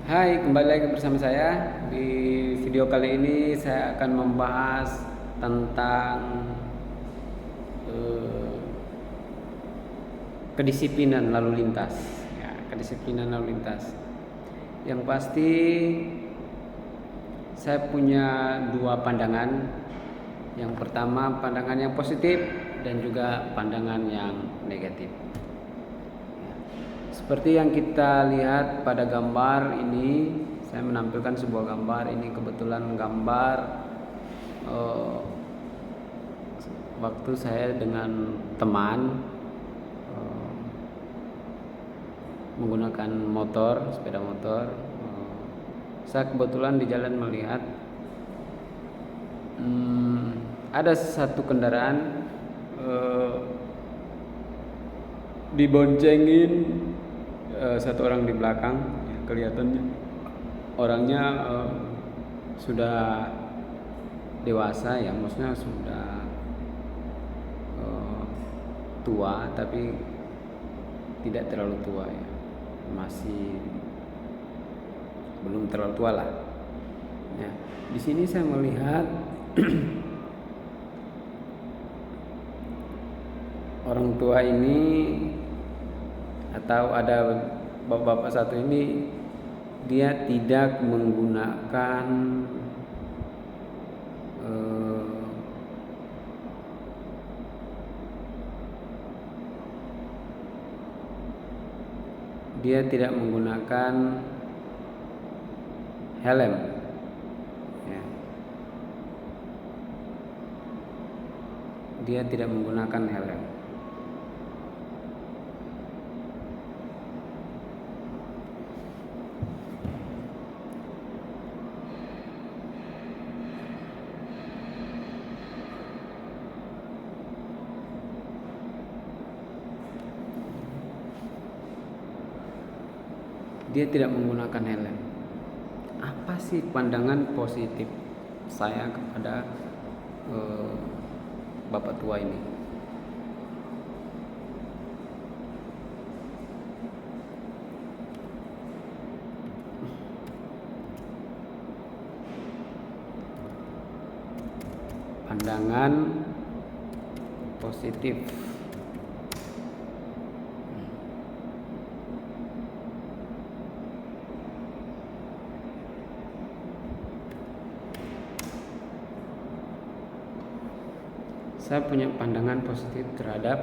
Hai, kembali lagi bersama saya. Di video kali ini saya akan membahas tentang eh, kedisiplinan lalu lintas. Ya, kedisiplinan lalu lintas. Yang pasti saya punya dua pandangan. Yang pertama pandangan yang positif dan juga pandangan yang negatif. Seperti yang kita lihat pada gambar ini, saya menampilkan sebuah gambar. Ini kebetulan gambar eh, waktu saya dengan teman eh, menggunakan motor, sepeda motor. Saya kebetulan di jalan melihat ada satu kendaraan eh, diboncengin satu orang di belakang. Ya, kelihatannya orangnya sudah dewasa, ya maksudnya sudah eh, tua tapi tidak terlalu tua, ya masih belum terlalu tua lah. Ya, di sini saya melihat orang tua ini atau ada bapak-bapak satu ini, dia tidak menggunakan eh, dia tidak menggunakan helm, ya. Dia tidak menggunakan helm. Dia tidak menggunakan helm. Apa sih pandangan positif saya kepada eh, bapak tua ini? Pandangan positif. Saya punya pandangan positif terhadap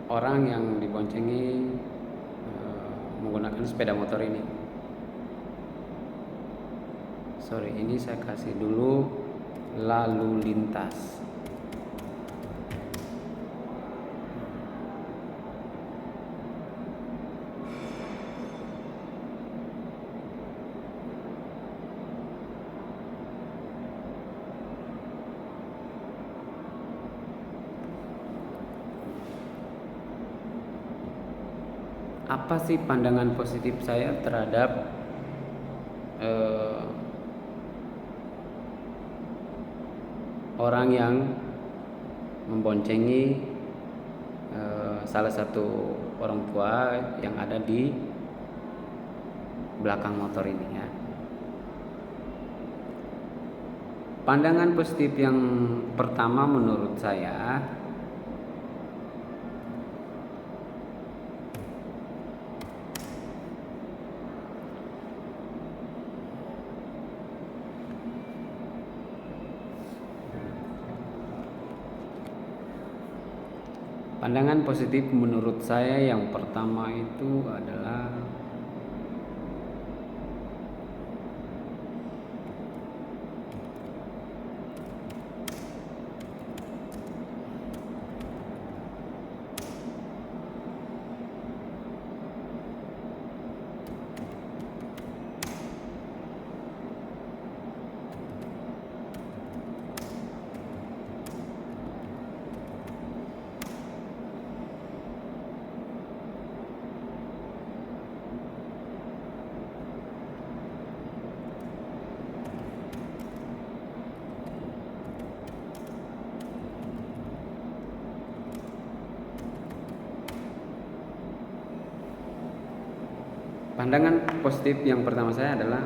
orang yang diboncengi menggunakan sepeda motor ini. Sorry, ini saya kasih dulu lalu lintas. Apa sih pandangan positif saya terhadap eh, orang yang memboncengi salah satu orang tua yang ada di belakang motor ini, ya. Pandangan positif yang pertama menurut saya, pandangan positif menurut saya yang pertama itu adalah Pandangan positif yang pertama saya adalah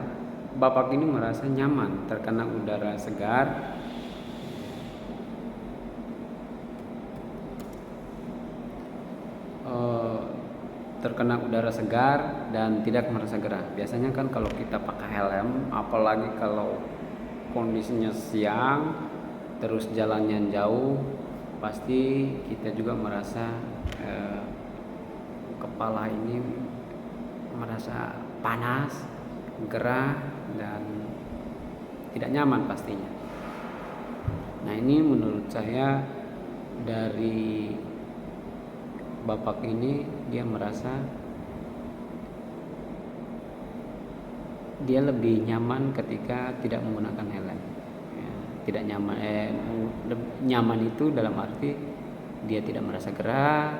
Bapak ini merasa nyaman, terkena udara segar, dan tidak merasa gerah. Biasanya kan kalau kita pakai helm, apalagi kalau kondisinya siang, terus jalannya jauh, pasti kita juga merasa kepala ini merasa panas, gerah, dan tidak nyaman pastinya. Nah, ini menurut saya dari Bapak ini, dia merasa dia lebih nyaman ketika tidak menggunakan helm. Ya, tidak nyaman, nyaman itu dalam arti dia tidak merasa gerah,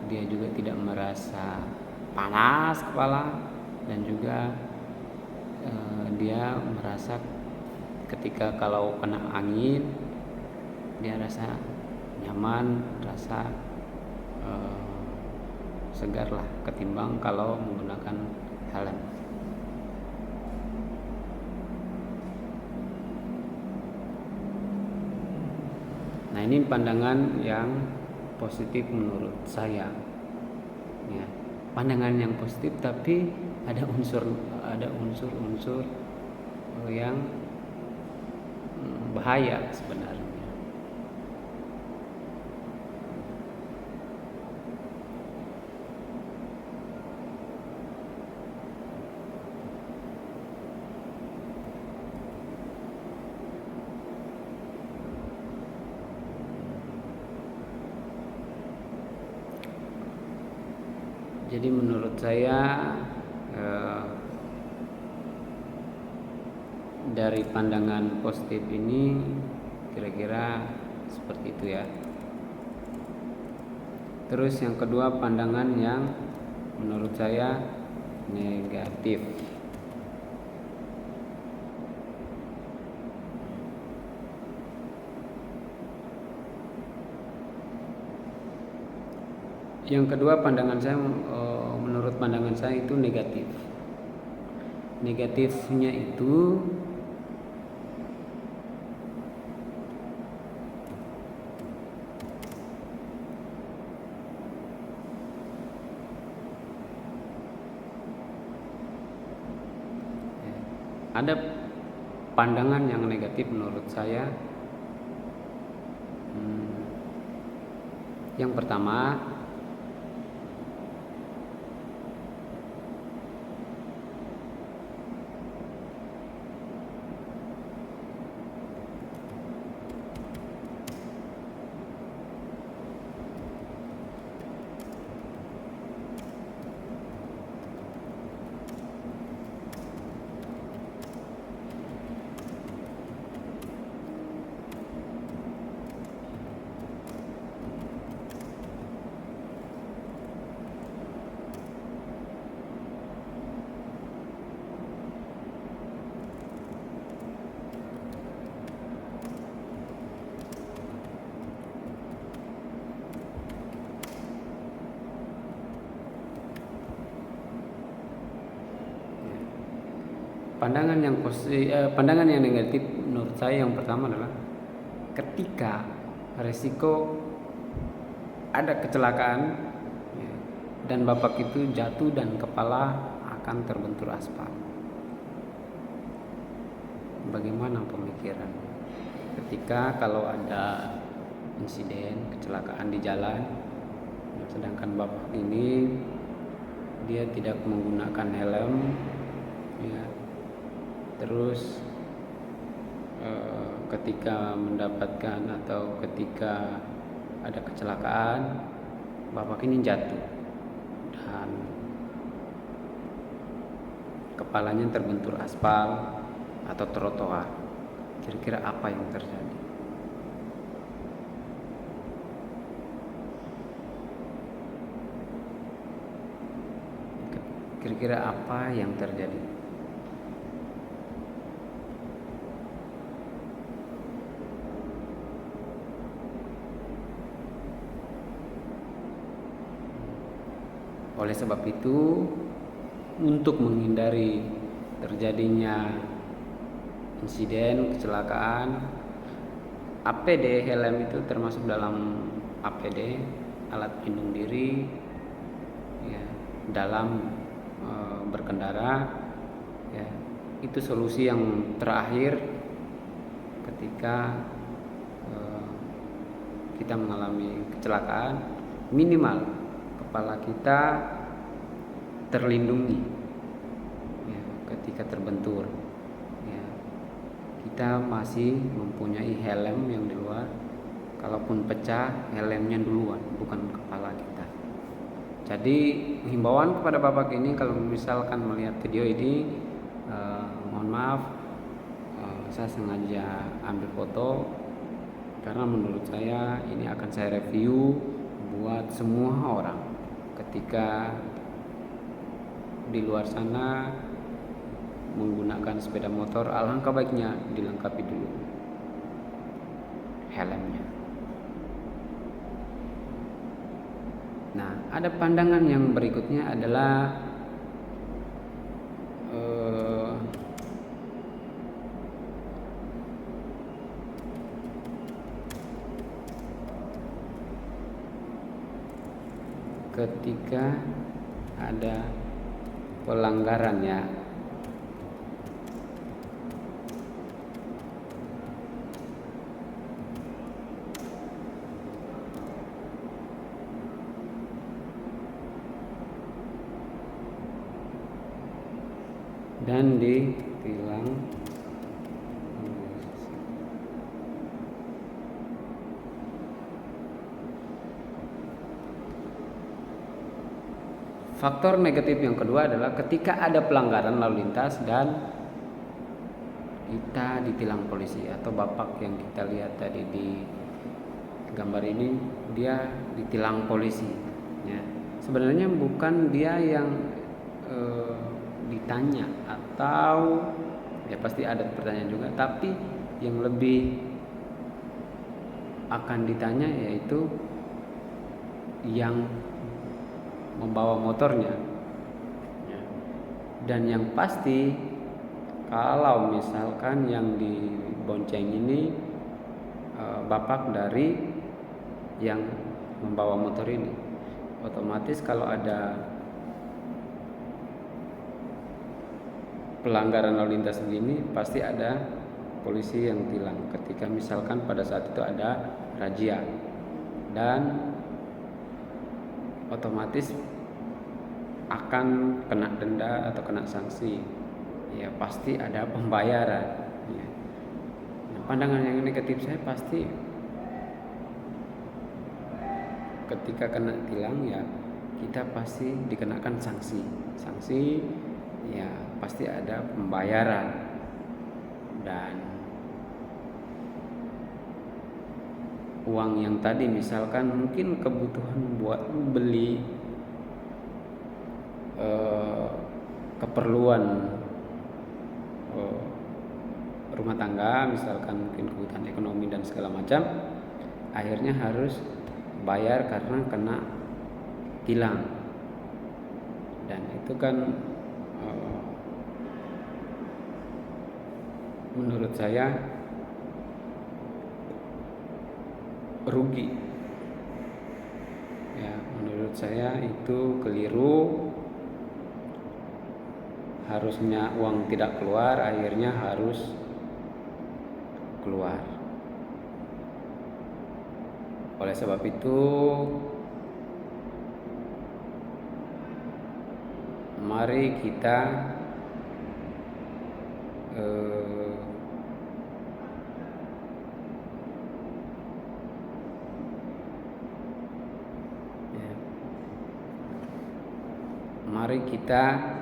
dia juga tidak merasa panas kepala, dan juga dia merasa ketika kalau kena angin dia rasa nyaman, rasa segar lah ketimbang kalau menggunakan helm. Nah, ini pandangan yang positif menurut saya. Ya, pandangan yang positif, tapi ada unsur-unsur yang bahaya sebenarnya. Jadi menurut saya dari pandangan positif ini kira-kira seperti itu ya. Terus yang kedua, pandangan yang menurut saya negatif. Yang kedua, pandangan saya menurut pandangan saya itu negatif. Negatifnya itu ada pandangan yang negatif menurut saya. Yang pertama, pandangan yang negatif menurut saya yang pertama adalah ketika resiko ada kecelakaan dan Bapak itu jatuh dan kepala akan terbentur aspal. Bagaimana pemikiran ketika kalau ada insiden kecelakaan di jalan, sedangkan Bapak ini dia tidak menggunakan helm, ya, terus ketika mendapatkan atau ketika ada kecelakaan, Bapak ini jatuh dan kepalanya terbentur aspal atau trotoar. Kira-kira apa yang terjadi? Kira-kira apa yang terjadi? Oleh sebab itu, untuk menghindari terjadinya insiden kecelakaan, APD helm itu termasuk dalam APD, alat pelindung diri ya, dalam berkendara ya. Itu solusi yang terakhir ketika kita mengalami kecelakaan, minimal kepala kita terlindungi ya, ketika terbentur ya. Kita masih mempunyai helm yang di luar, kalaupun pecah helmnya duluan, bukan kepala kita. Jadi himbauan kepada bapak ini, kalau misalkan melihat video ini, mohon maaf, saya sengaja ambil foto karena menurut saya ini akan saya review buat semua orang. Ketika di luar sana menggunakan sepeda motor, alangkah baiknya dilengkapi dulu helmnya. Nah, ada pandangan yang berikutnya adalah ketika ada pelanggaran ya. Dan ditilang faktor negatif yang kedua adalah ketika ada pelanggaran lalu lintas dan kita ditilang polisi, atau bapak yang kita lihat tadi di gambar ini, dia ditilang polisi ya. Sebenarnya bukan dia yang ditanya, atau ya pasti ada pertanyaan juga, tapi yang lebih akan ditanya yaitu yang membawa motornya ya. Dan yang pasti kalau misalkan yang dibonceng ini bapak dari yang membawa motor ini, otomatis kalau ada pelanggaran lalu lintas begini pasti ada polisi yang tilang ketika misalkan pada saat itu ada razia, dan otomatis akan kena denda atau kena sanksi ya, pasti ada pembayaran ya. Nah, pandangan yang negatif saya pasti ketika kena tilang ya kita pasti dikenakan sanksi ya, pasti ada pembayaran. Dan uang yang tadi misalkan mungkin kebutuhan buat beli keperluan rumah tangga, misalkan mungkin kebutuhan ekonomi dan segala macam, akhirnya harus bayar karena kena tilang. Dan itu kan menurut saya rugi ya, menurut saya itu keliru. Harusnya uang tidak keluar, akhirnya harus keluar. Oleh sebab itu mari kita mari kita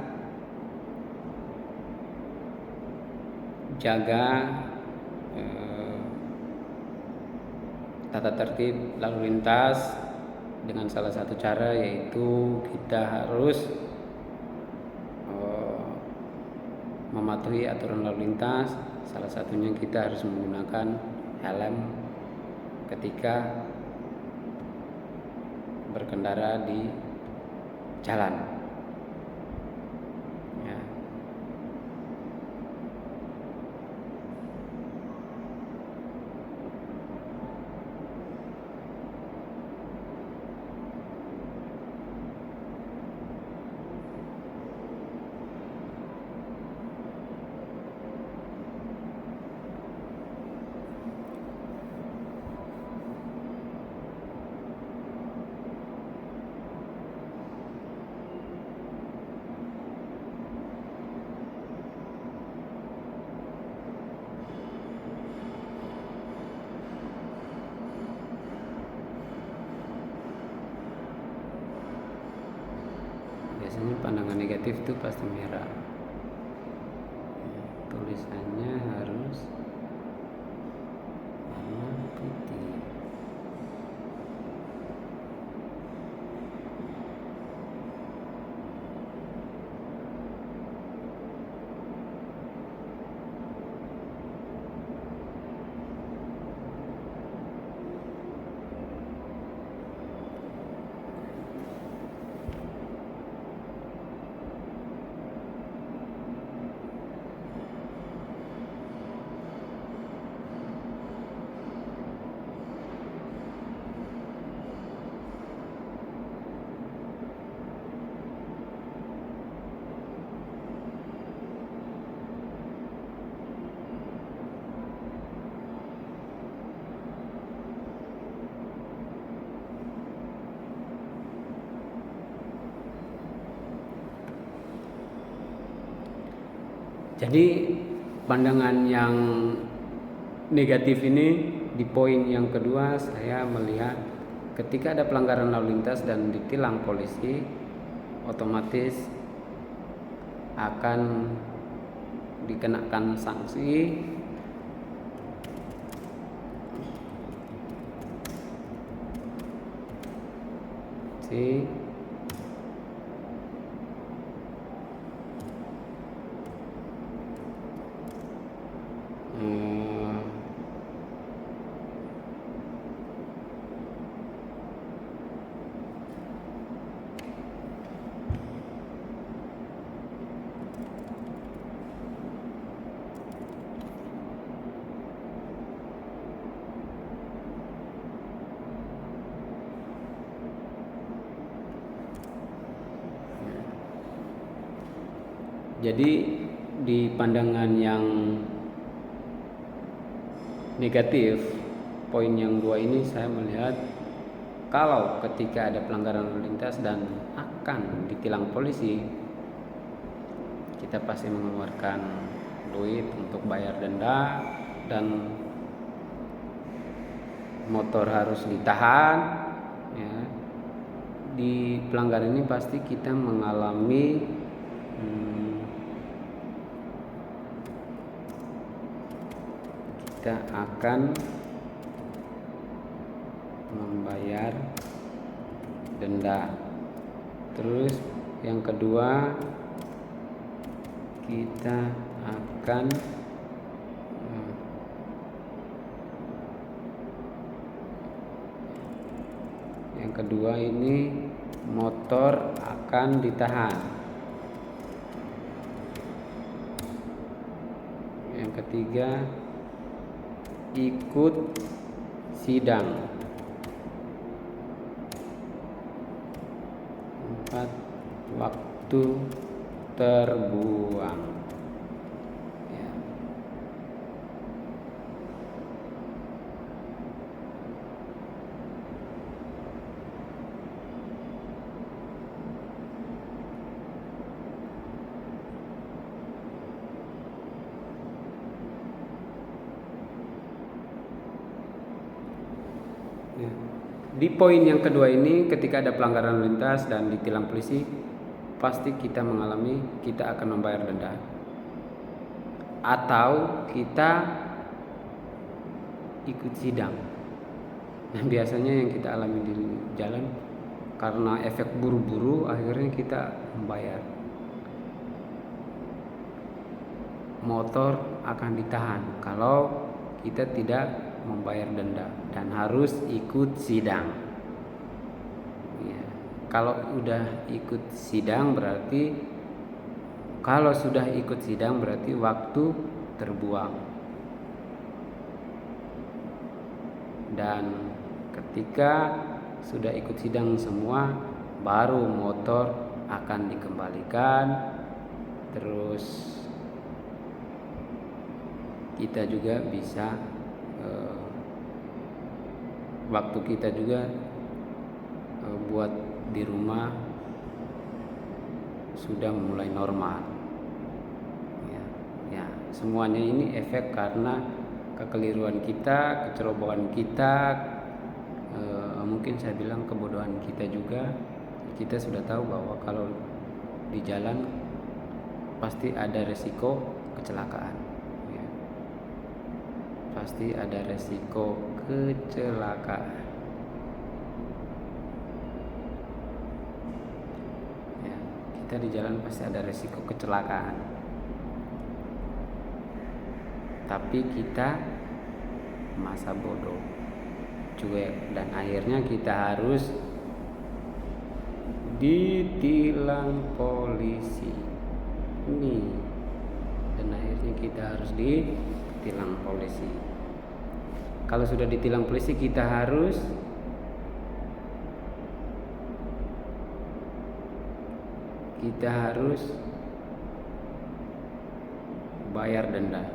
jaga tata tertib lalu lintas dengan salah satu cara, yaitu kita harus mematuhi aturan lalu lintas. Salah satunya kita harus menggunakan helm ketika berkendara di jalan. biasanya pandangan negatif itu pasti merah. Tulisannya harus warna putih. Jadi pandangan yang negatif ini di poin yang kedua, saya melihat ketika ada pelanggaran lalu lintas dan ditilang polisi, otomatis akan dikenakan sanksi Jadi di pandangan yang negatif, poin yang 2 ini saya melihat kalau ketika ada pelanggaran lalu lintas dan akan ditilang polisi, kita pasti mengeluarkan duit untuk bayar denda dan motor harus ditahan ya. Di pelanggaran ini pasti kita mengalami kita akan membayar denda. Terus yang kedua, kita akan yang kedua ini motor akan ditahan. Yang ketiga, ikut sidang. 4, waktu terbuang ya. Di poin yang kedua ini, ketika ada pelanggaran lalu lintas dan ditilang polisi, pasti kita akan membayar denda atau kita ikut sidang. Nah, biasanya yang kita alami di jalan karena efek buru-buru, akhirnya kita membayar. Motor akan ditahan kalau kita tidak membayar denda dan harus ikut sidang ya. Kalau udah ikut sidang berarti waktu terbuang, dan ketika sudah ikut sidang semua baru motor akan dikembalikan. Terus kita juga bisa waktu kita juga buat di rumah sudah mulai normal ya. Semuanya ini efek karena kekeliruan kita, kecerobohan kita, mungkin saya bilang kebodohan kita juga. Kita sudah tahu bahwa kalau di jalan pasti ada resiko kecelakaan, ya. Pasti ada resiko kecelakaan, ya. Kita di jalan pasti ada resiko kecelakaan, tapi kita masa bodoh, cuek, dan akhirnya kita harus ditilang polisi ini, dan akhirnya kita harus ditilang polisi. Kalau sudah ditilang polisi, kita harus bayar denda.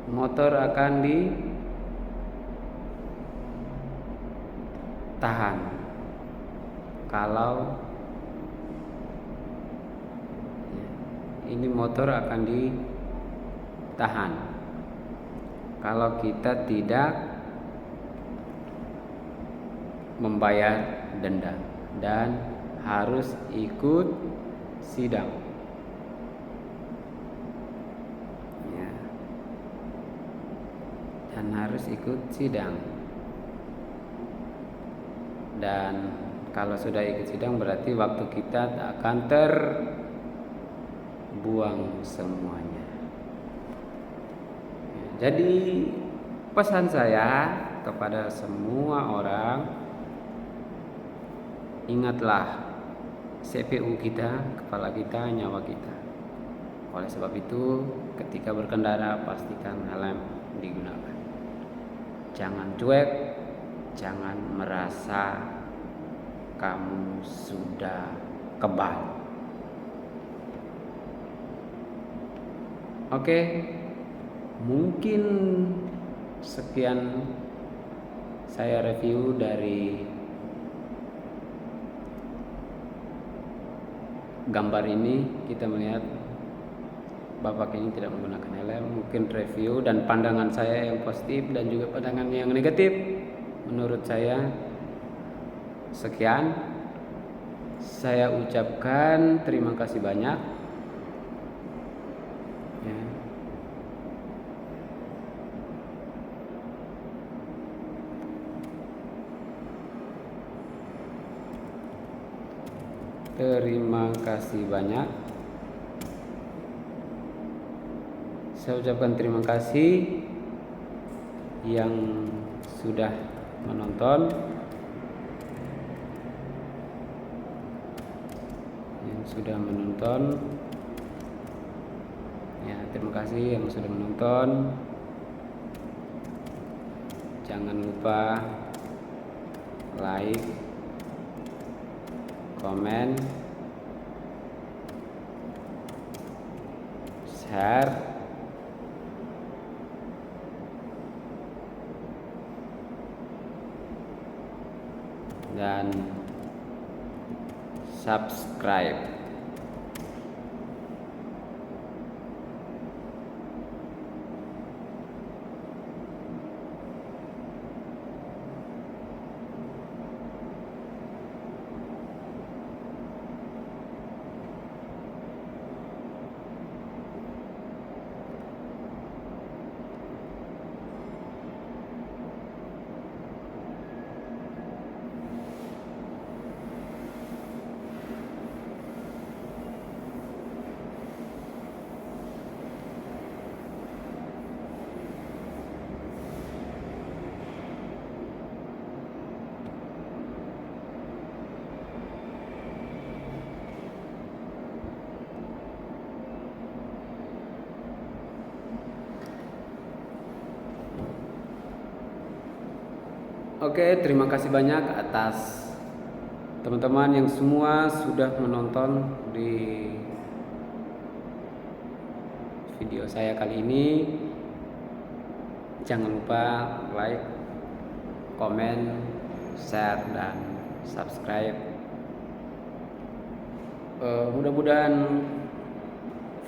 Motor akan ditahan kalau ini motor akan ditahan kalau kita tidak membayar denda dan harus ikut sidang, ya. Dan harus ikut sidang, dan kalau sudah ikut sidang berarti waktu kita akan terbuang semuanya. Jadi pesan saya kepada semua orang, ingatlah CPU kita, kepala kita, nyawa kita. Oleh sebab itu, ketika berkendara pastikan helm digunakan. Jangan cuek, jangan merasa kamu sudah kebal. Oke, mungkin sekian saya review dari gambar ini. Kita melihat bapak ini tidak menggunakan helm. Mungkin review dan pandangan saya yang positif dan juga pandangan yang negatif menurut saya. Sekian, saya ucapkan terima kasih banyak, ya. Terima kasih banyak. Saya ucapkan terima kasih yang sudah menonton, ya. Terima kasih yang sudah menonton. Jangan lupa like, komen, share, dan subscribe. Oke, terima kasih banyak atas teman-teman yang semua sudah menonton di video saya kali ini. Jangan lupa like, komen, share, dan subscribe. Mudah-mudahan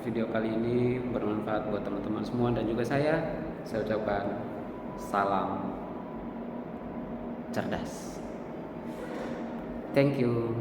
video kali ini bermanfaat buat teman-teman semua dan juga saya. Saya ucapkan salam cerdas. Thank you.